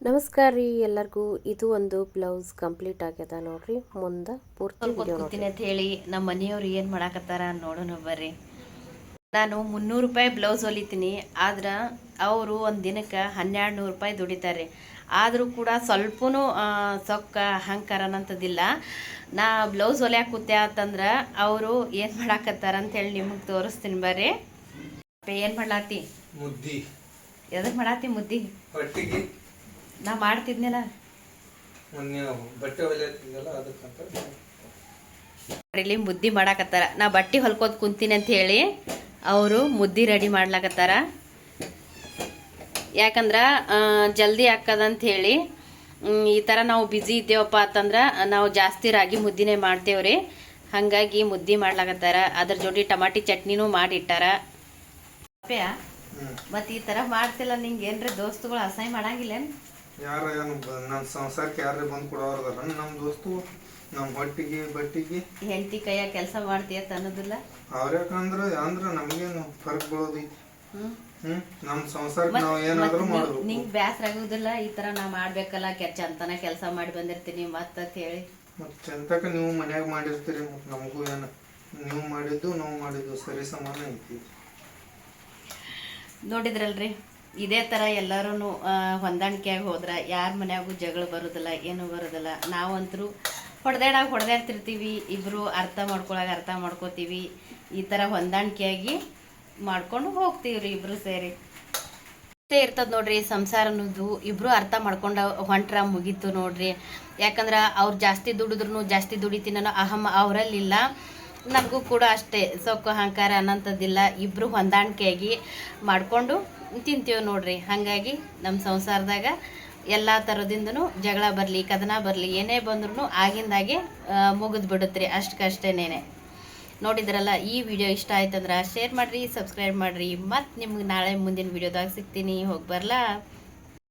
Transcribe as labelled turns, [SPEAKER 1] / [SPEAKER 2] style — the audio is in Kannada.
[SPEAKER 1] ನಮಸ್ಕಾರ ರೀ ಎಲ್ಲರಿಗೂ. ಇದು ಒಂದು ಬ್ಲೌಸ್ ಕಂಪ್ಲೀಟ್ ಆಗ್ಯದ ನೋಡ್ರಿ. ಮುಂದೆ ಪೂರ್ತಿ ವಿಡಿಯೋ ನೋಡ್ತೀನಿ
[SPEAKER 2] ಅಂತ ಹೇಳಿ ನಮ್ಮ ಮನೆಯವ್ರು ಏನು ಮಾಡಾಕತ್ತಾರ ನೋಡೋಣ ಬರ್ರಿ. ನಾನು 300 ರೂಪಾಯಿ ಬ್ಲೌಸ್ ಹೊಲಿತೀನಿ, ಆದ್ರೆ ಅವರು ಒಂದು ದಿನಕ್ಕೆ 1200 ರೂಪಾಯಿ ದುಡಿತಾರೆ. ಆದರೂ ಕೂಡ ಸ್ವಲ್ಪನೂ ಸೊಕ್ಕ ಅಹಂಕಾರ ಅನ್ನಂಥದ್ದಿಲ್ಲ. ನಾ ಬ್ಲೌಸ್ ಹೊಲಿಯಾಕ ಕೂತೆ ಅಂತಂದ್ರೆ ಅವರು ಏನು ಮಾಡಾಕತ್ತಾರ ಅಂತೇಳಿ ನಿಮಗೆ ತೋರಿಸ್ತೀನಿ ಬರ್ರಿ. ಏನು ಮಾಡ್ಲಾತಿ
[SPEAKER 3] ಮುದ್ದಿ?
[SPEAKER 2] ಎದಕ್ಕೆ ಮಾಡಾತಿ ಮುದ್ದಿ?
[SPEAKER 3] ಹೊಟ್ಟಿಗೆ
[SPEAKER 2] ನಾ ಮಾಡ್ತಿದ್ನಲ್ಲ
[SPEAKER 3] ಬಟ್ಟೆ ಹೊಲಿಯತ್ತಿದ್ದಲ್ಲ ಅದಕ್ಕಂತ
[SPEAKER 2] ಇಲ್ಲಿ ಮುದ್ದಿ ಮಾಡಾಕತ್ತಾರ. ನಾ ಬಟ್ಟೆ ಹೊಲ್ಕೋದ್ ಕುಂತೀನಿ ಅಂತ ಹೇಳಿ ಅವರು ಮುದ್ದಿ ರೆಡಿ ಮಾಡ್ಲಾಕತ್ತಾರ. ಯಾಕಂದ್ರೆ ಜಲ್ದಿ ಹಾಕದಂತ ಹೇಳಿ ಈ ಥರ ನಾವು ಬ್ಯುಸಿ ಇದ್ದೇವಪ್ಪ ಅಂತಂದ್ರೆ ನಾವು ಜಾಸ್ತಿ ರಾಗಿ ಮುದ್ದಿನೇ ಮಾಡ್ತೇವ್ರಿ. ಹಾಗಾಗಿ ಮುದ್ದಿ ಮಾಡ್ಲಾಕತ್ತಾರ. ಅದ್ರ ಜೋಡಿ ಟಮಾಟಿ ಚಟ್ನಿನೂ ಮಾಡಿಟ್ಟಾರ. ಮತ್ತು ಈ ಥರ ಮಾಡ್ತಿಲ್ಲ, ನಿಂಗೆ ಏನ್ರಿ ದೋಸ್ತುಗಳು ಅಸಹ್ಯ ಮಾಡಂಗಿಲ್ಲೇನು?
[SPEAKER 3] ಯಾರ ನನ್ನ ಸಂಸಾರಕ್ಕೆ ಯಾರೇ ಬಂದು ಕೊಡೋರ್ದಾರ ನಮ್ಮ ದೋಸ್ತು. ನಮ್ಮ ಹೊಟ್ಟಿಗೆ ಬಟ್ಟಿಗೆ
[SPEAKER 2] ಹೆಂಡತಿ ಕೈಯಾಗ ಕೆಲಸ ಮಾಡ್ತೀಯ ಅನ್ನೋದಿಲ್ಲ
[SPEAKER 3] ಅವ್ರ್ಯಾಕಂದ್ರೆ ಅಂದ್ರೆ ನಮಗೇನು ಫರ್ಕ್ ಬೀಳೋದೈತಿ. ನಮ್ಮ ಸಂಸಾರಕ್ಕೆ ನಾವು ಏನಾದರೂ ಮಾಡೋದು.
[SPEAKER 2] ನಿಂಗೆ ಬ್ಯಾಸರ ಆಗುದಿಲ್ಲ ಈ ಥರ ನಾ ಮಾಡ್ಬೇಕಲ್ಲ ಚಂತನ ಕೆಲಸ ಮಾಡಿ ಬಂದಿರ್ತೀನಿ ಮತ್ತೆ ಹೇಳಿ.
[SPEAKER 3] ಮತ್ತು ಚಂತಕ ನೀವು ಮನ್ಯಾಗ ಮಾಡಿರ್ತೀರಿ, ಮತ್ತು ನಮಗೂ ಏನು ನೀವು ಮಾಡಿದ್ದು ನಾವು ಮಾಡಿದ್ದು ಸರಿ ಸಮಾನ ಐತಿ.
[SPEAKER 2] ನೋಡಿದ್ರಲ್ರಿ, ಇದೇ ಥರ ಎಲ್ಲರೂ ಹೊಂದಾಣಿಕೆಯಾಗಿ ಹೋದ್ರೆ ಯಾರ ಮನ್ಯಾಗೂ ಜಗಳ ಬರೋದಿಲ್ಲ, ಏನೂ ಬರೋದಿಲ್ಲ. ನಾವಂತರೂ ಹೊಡೆದಾಡ್ತಿರ್ತೀವಿ, ಇಬ್ಬರು ಅರ್ಥ ಮಾಡ್ಕೋತೀವಿ. ಈ ಥರ ಹೊಂದಾಣಿಕೆಯಾಗಿ ಮಾಡ್ಕೊಂಡು ಹೋಗ್ತೀವಿ ರೀ ಇಬ್ಬರು ಸೇರಿ. ಅಷ್ಟೇ ಇರ್ತದೆ ನೋಡ್ರಿ ಸಂಸಾರ ಅನ್ನೋದು. ಇಬ್ಬರು ಅರ್ಥ ಮಾಡ್ಕೊಂಡು ಹೊಂಟ್ರ ಮುಗೀತು ನೋಡ್ರಿ. ಯಾಕಂದ್ರೆ ಅವ್ರು ಜಾಸ್ತಿ ದುಡಿದ್ರು ಜಾಸ್ತಿ ದುಡಿತೀನಿ ಅನ್ನೋ ಅಹಂ ಅವರಲ್ಲಿಲ್ಲ. ನಮಗೂ ಕೂಡ ಅಷ್ಟೇ ಸೊಕ್ಕು ಅಹಂಕಾರ ಅನ್ನೋಂಥದ್ದಿಲ್ಲ. ಇಬ್ಬರು ಹೊಂದಾಣಿಕೆಯಾಗಿ ಮಾಡಿಕೊಂಡು ತಿಂತೀವಿ ನೋಡ್ರಿ. ಹಾಗಾಗಿ ನಮ್ಮ ಸಂಸಾರದಾಗ ಎಲ್ಲ ಥರದಿಂದನೂ ಜಗಳ ಬರಲಿ, ಕದನ ಬರಲಿ, ಏನೇ ಬಂದ್ರೂ ಆಗಿಂದಾಗೆ ಮುಗಿದು ಬಿಡುತ್ತೆ. ಅಷ್ಟಕ್ಕಷ್ಟೇನೆ. ನೋಡಿದ್ರಲ್ಲ, ಈ ವಿಡಿಯೋ ಇಷ್ಟ ಆಯ್ತಂದ್ರೆ ಶೇರ್ ಮಾಡಿರಿ, ಸಬ್ಸ್ಕ್ರೈಬ್ ಮಾಡಿರಿ. ಮತ್ತು ನಿಮ್ಗೆ ನಾಳೆ ಮುಂದಿನ ವಿಡಿಯೋದಾಗ ಸಿಗ್ತೀನಿ. ಹೋಗಿ ಬರಲಾ.